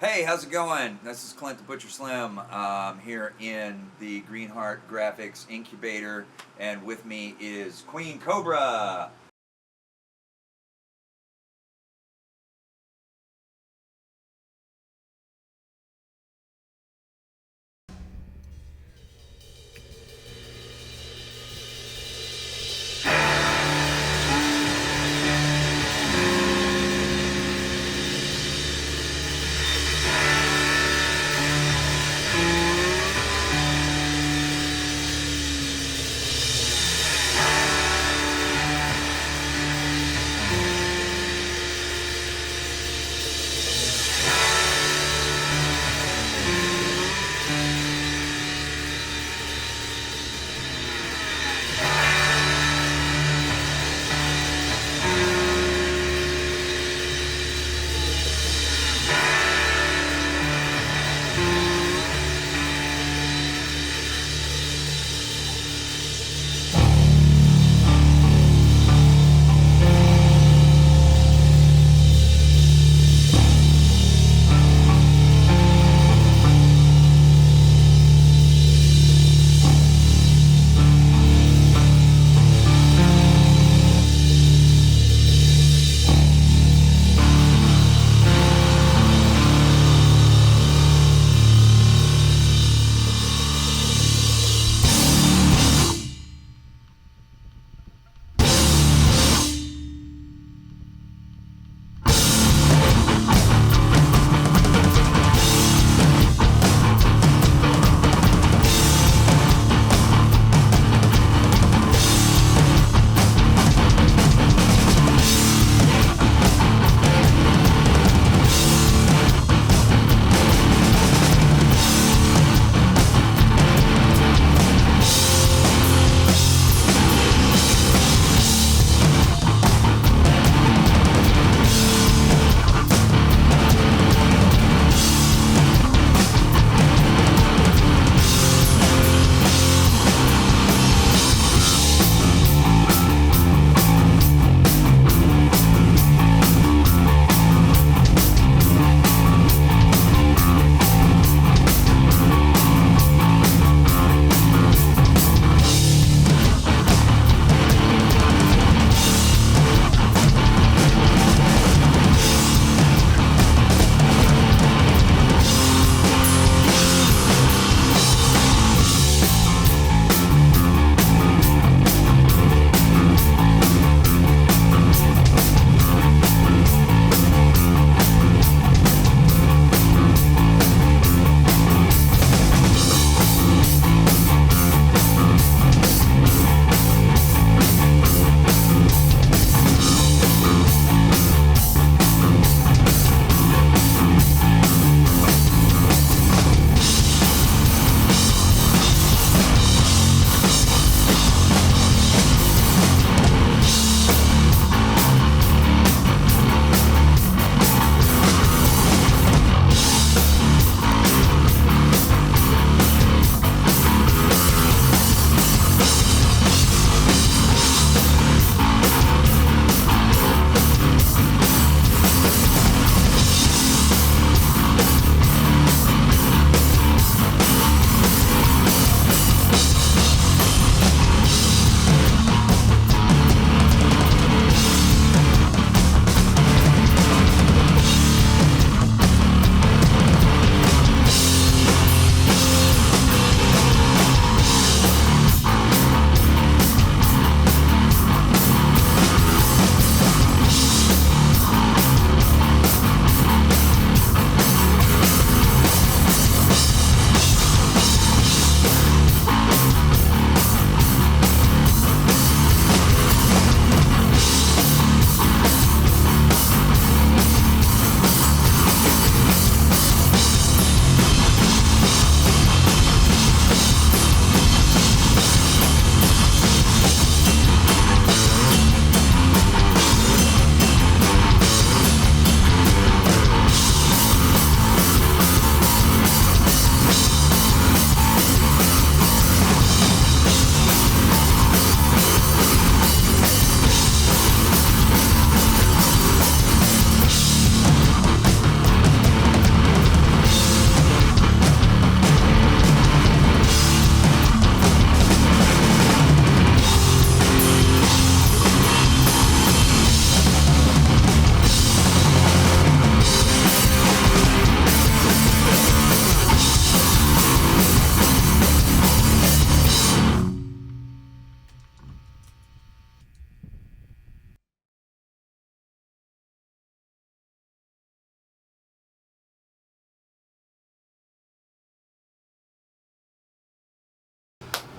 Hey, how's it going? This is Clint the Butcher Slim here in the Greenheart Graphics Incubator, and with me is Queen Cobra.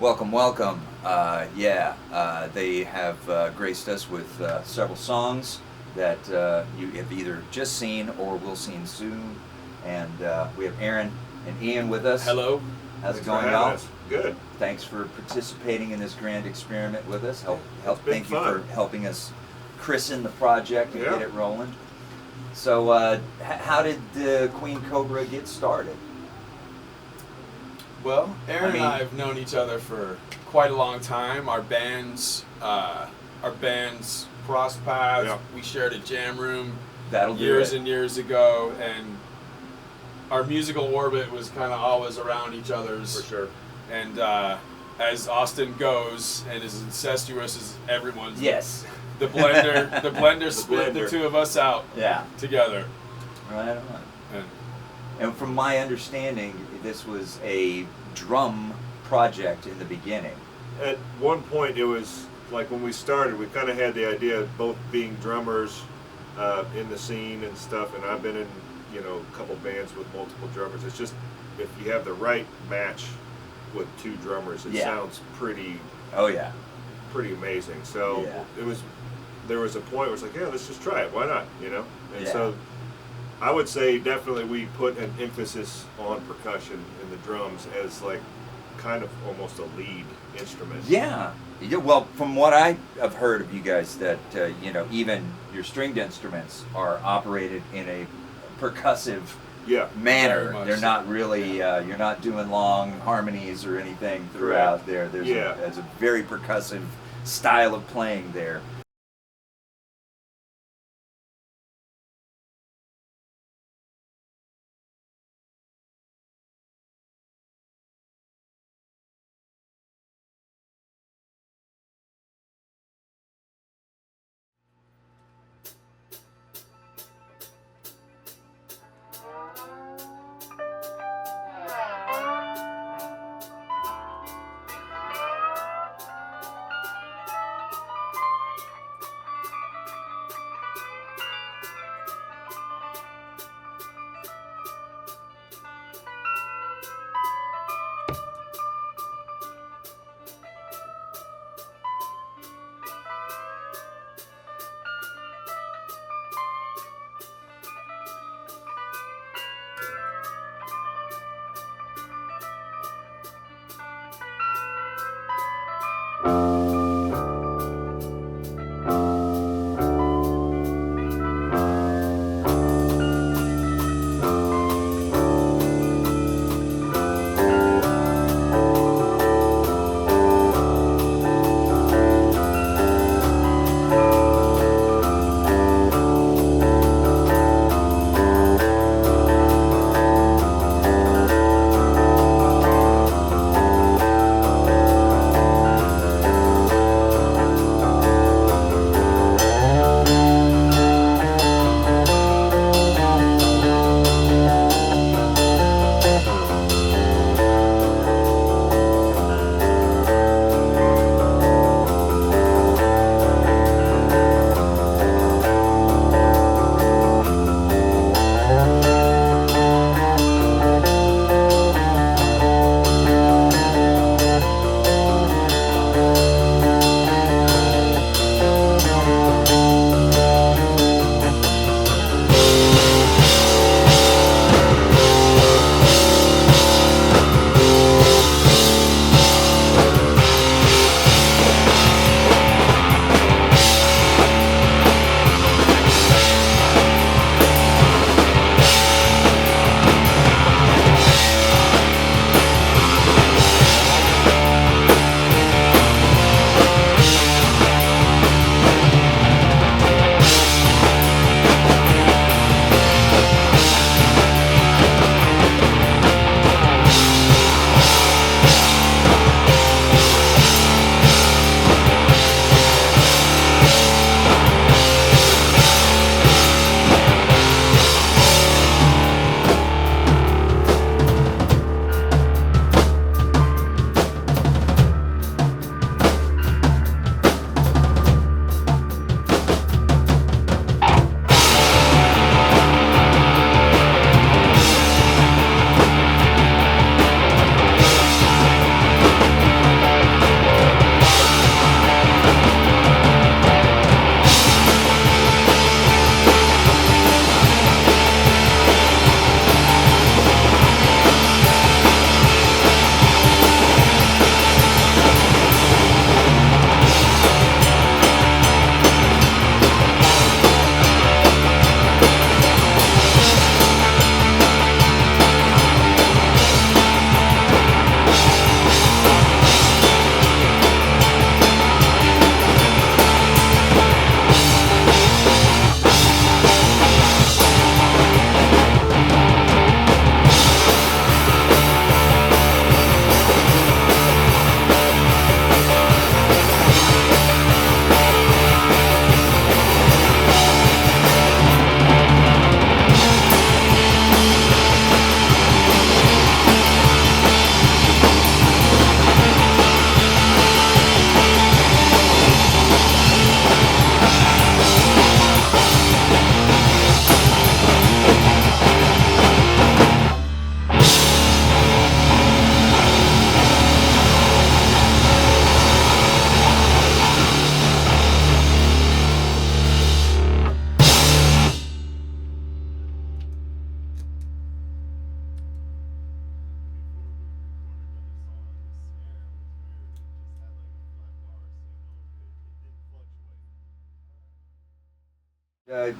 Welcome, welcome. They have graced us with several songs that you have either just seen or will see soon. And we have Aaron and Ian with us. Hello. How's it Thanks going, for y'all? having us. Good. Thanks for participating in this grand experiment with us. It's been Thank you fun. for helping us christen the project and Yeah. get it rolling. So, how did Queen Cobra get started? Well, Aaron I mean- and I have known each other for quite a long time. Our bands crossed paths. Yeah. We shared a jam room That'll do years it. and years ago, and our musical orbit was kind of always around each other's. For sure. And as Austin goes, and as incestuous as everyone's, Yes. the blender spit the blender. two of us out Yeah. together. Right on. And And from my understanding, this was a drum project in the beginning. At one point, it was like when we started, we kind of had the idea of both being drummers in the scene and stuff. And I've been in, a couple bands with multiple drummers. It's just if you have the right match with two drummers, it Yeah. sounds pretty Oh yeah. amazing. So Yeah. there was a point where it's like, yeah, let's just try it. Why not? And Yeah. so I would say definitely we put an emphasis on percussion in the drums as like kind of almost a lead instrument. Yeah. Well, from what I have heard of you guys, that even your stringed instruments are operated in a percussive Yeah. manner. Very much They're so. not really. You're not doing long harmonies or anything throughout there. There's a very percussive style of playing there.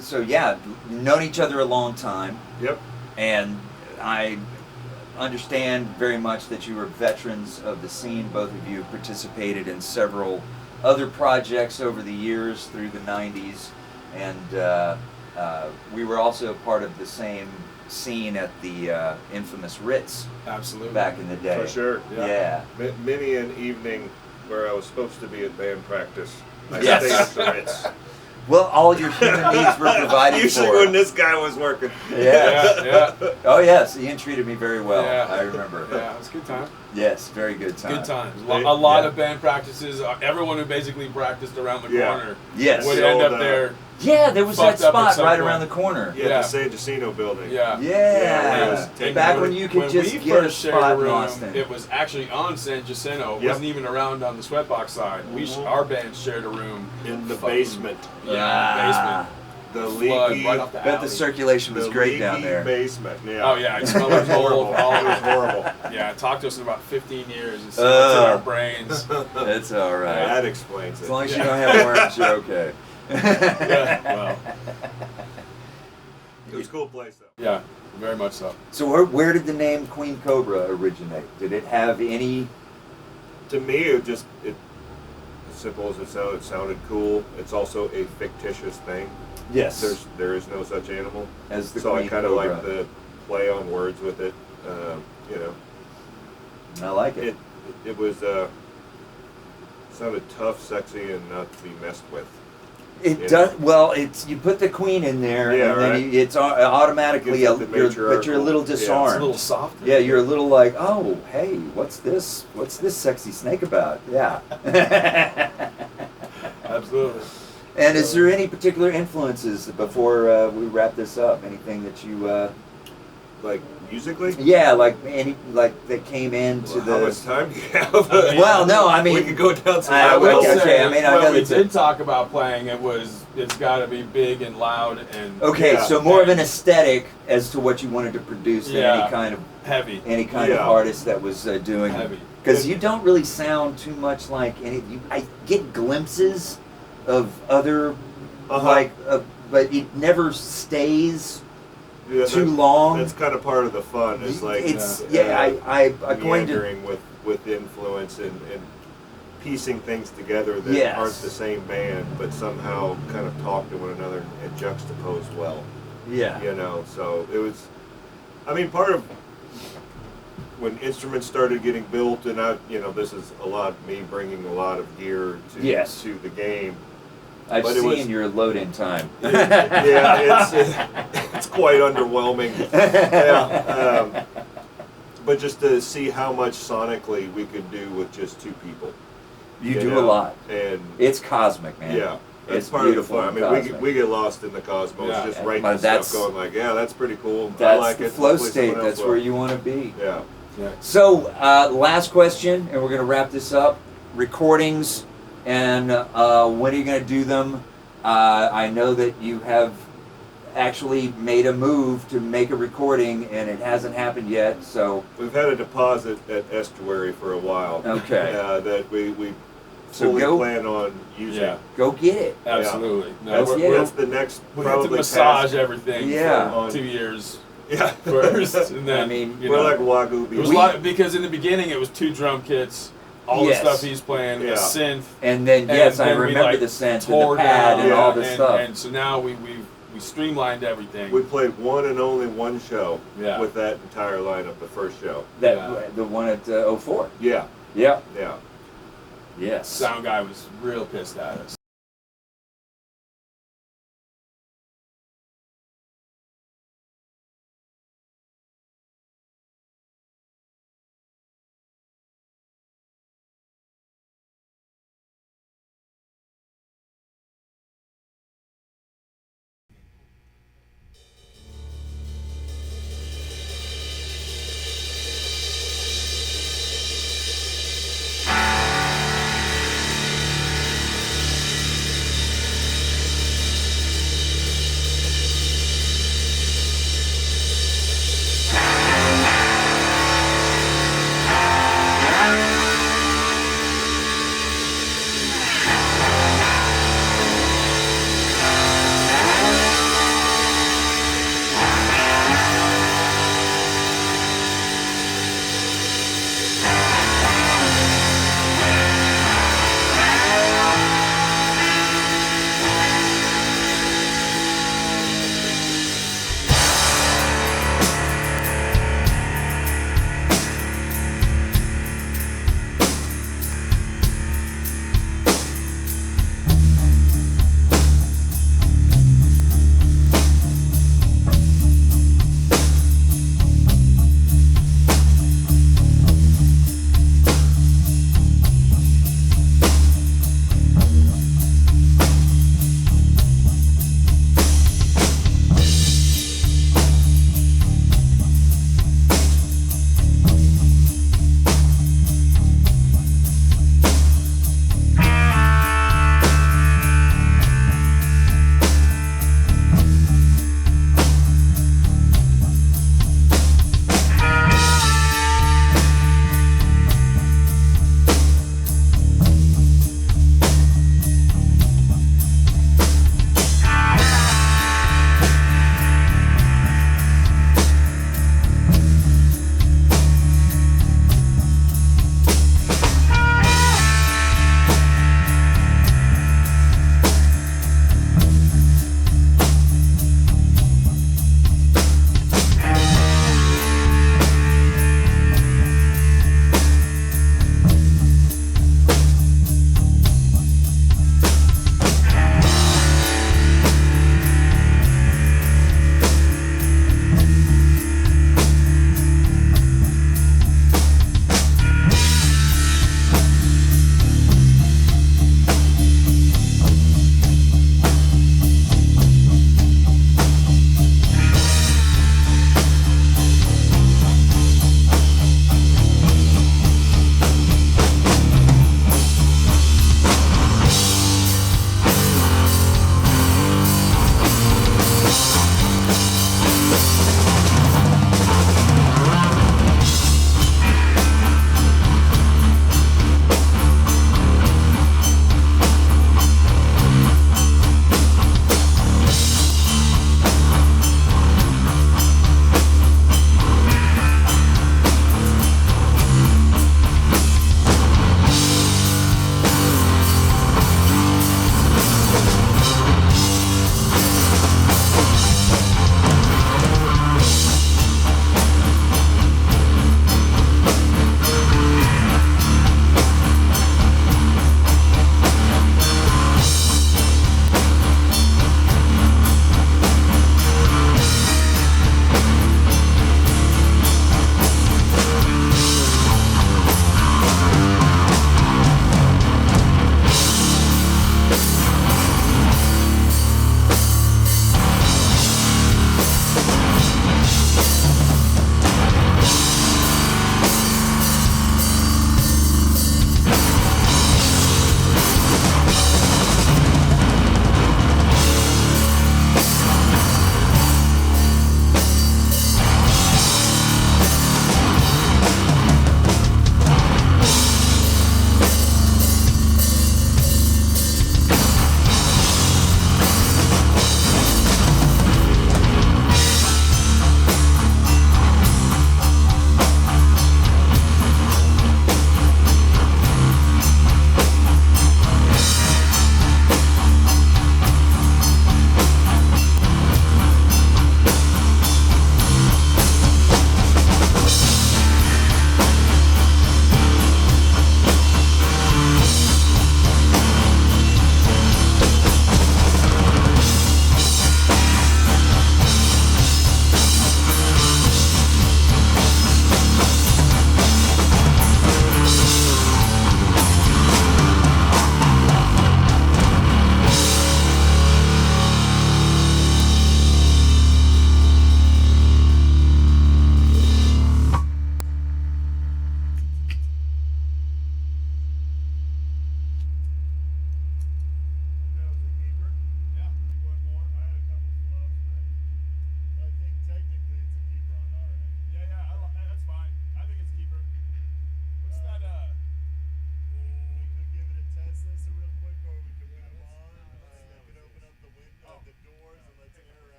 So yeah, known each other a long time, Yep. and I understand very much that you are veterans of the scene. Both of you participated in several other projects over the years through the 90s, and we were also part of the same scene at the infamous Ritz Absolutely. back in the day. For sure. Yeah. Many an evening where I was supposed to be at band practice, I Yes. stayed at the Ritz. Well, all your human needs were provided Usually for. when this guy was working. Yeah. Yeah. Oh yes, Ian treated me very well. Yeah. I remember. Yeah, it was a good time. Yes, very good time. Good times. They- A lot yeah. of band practices. Everyone who basically practiced around the Yeah. corner Yes. would The end old, up there. Yeah, there was that Fucked up at spot some right point. around the corner. Yeah, Yeah. the San Jacinto building. Yeah. Yeah. it was taken Back over. when you could When just we get a first shared a spot in room, Austin. it was actually on San Jacinto. It Yep. wasn't even around on the Sweatbox side. Mhm. Our band shared a room In the fucking- basement. Yeah, Ah. The Flood leaky, right off the Bet alley. the circulation was the great down leaky there. basement. Yeah. Oh yeah, it smelled It like was horrible. mold. It was horrible. Yeah, talk to us in about 15 years. It's in our brains. That's all right. That explains it. As long as you Yeah. don't have worms, you're okay. Yeah, well, It was a cool place though. yeah, very much so. So where did the name Queen Cobra originate? Did it have any? To me, as simple as it sounded cool. It's also a fictitious thing. Yes. There is no such animal. As the So Queen I kind of Cobra. like the play on words with it. You know, I like it. it was sounded tough, sexy, and not to be messed with. It Yeah. does well. It's you put the queen in there, Yeah, and then right. it's automatically Gives it the but you're a matriarchal- little yeah, it's a It's a disarmed. little softer. Yeah, you're a little like, oh, hey, what's this? What's this sexy snake about? Yeah. Absolutely. And is there any particular influences before we wrap this up? Anything that you, Like musically. yeah, like any that came into Well, how the. much time do you have? Well, no, I mean, we could go down some. I I will okay, say, I mean, I know when we it's a- did talk about playing, it's got to be big and loud and Okay, Yeah. so more of an aesthetic as to what you wanted to produce than Yeah. any heavy. kind of Yeah. artist that was doing. Heavy. Because you don't really sound too much like any. I get glimpses of other, but it never stays Yeah, too long. That's kind of part of the fun. Is like it's I'm going to. meandering with influence and piecing things together that Yes. aren't the same band, but somehow kind of talk to one another and juxtapose well. Yeah. You know, so it was. I mean, part of when instruments started getting built, and this is a lot me bringing a lot of gear to Yes. to the game. I've but it seen was- your load-in time. Yeah, it's quite underwhelming. Yeah, but just to see how much sonically we could do with just two people. You you do know, a lot. and It's cosmic, man. yeah, that's It's part of the beautiful fun. I and mean, cosmic. we get lost in the cosmos, Yeah. just But writing that's- stuff, going like, yeah, that's pretty cool. I That's like the it. flow Hopefully state. someone else That's where will. you want to be. Yeah. Yeah. So, last question, and we're going to wrap this up. Recordings, and when are you going to do them? I know that you have actually made a move to make a recording, and it hasn't happened yet. So, We've had a deposit at Estuary for a while. Okay. That we So fully go- plan on using. Yeah. go get it. Absolutely. No, That's- we're, yeah. we're, That's the next we have to probably massage past- everything Yeah. for 2 years Yeah. first, and then I mean, you We're know, like Wagyu it was beef. a lot because in the beginning it was 2 drum kits, all Yes. the stuff he's playing, Yeah. a synth. And then, And yes, I then we, remember like, the sense and tore the pad down, and all yeah, this stuff. And so now we streamlined everything. We played one and only one show Yeah. with that entire lineup, the first show. that Yeah. the one at 04. Yeah, Yeah. yeah. Yes. Sound guy was real pissed at us.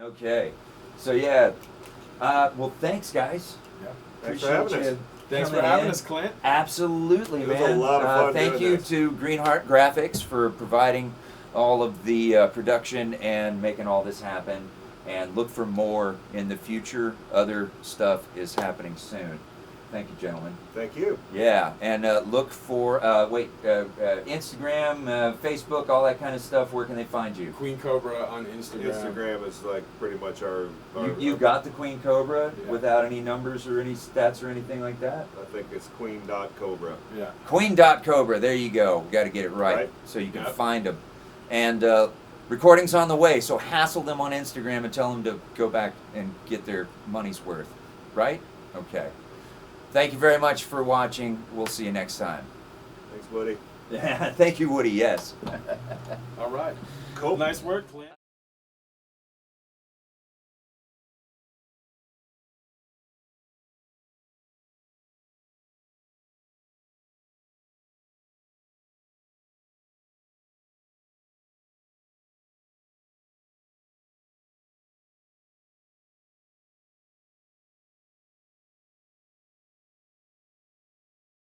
Okay. So yeah. Well, thanks, guys. Yeah. Thanks for having us. Thanks for coming having in. us, Clint. Absolutely, It was man. a lot of fun Thank doing you this. to Greenheart Graphics for providing all of the production and making all this happen. And look for more in the future. Other stuff is happening soon. Thank you, gentlemen. Thank you. Yeah, and look for Instagram, Facebook, all that kind of stuff. Where can they find you? Queen Cobra on Instagram. Instagram is like pretty much our You got the Queen Cobra Yeah. without any numbers or any stats or anything like that? I think it's queen.cobra. Yeah. Queen.Cobra, there you go. Got to get it right, Right. so you can Yep. find them. And recordings on the way, so hassle them on Instagram and tell them to go back and get their money's worth. Right? Okay. Thank you very much for watching. We'll see you next time. Thanks, Woody. Thank you, Woody. Yes. All right. Cool. Nice work, Clint.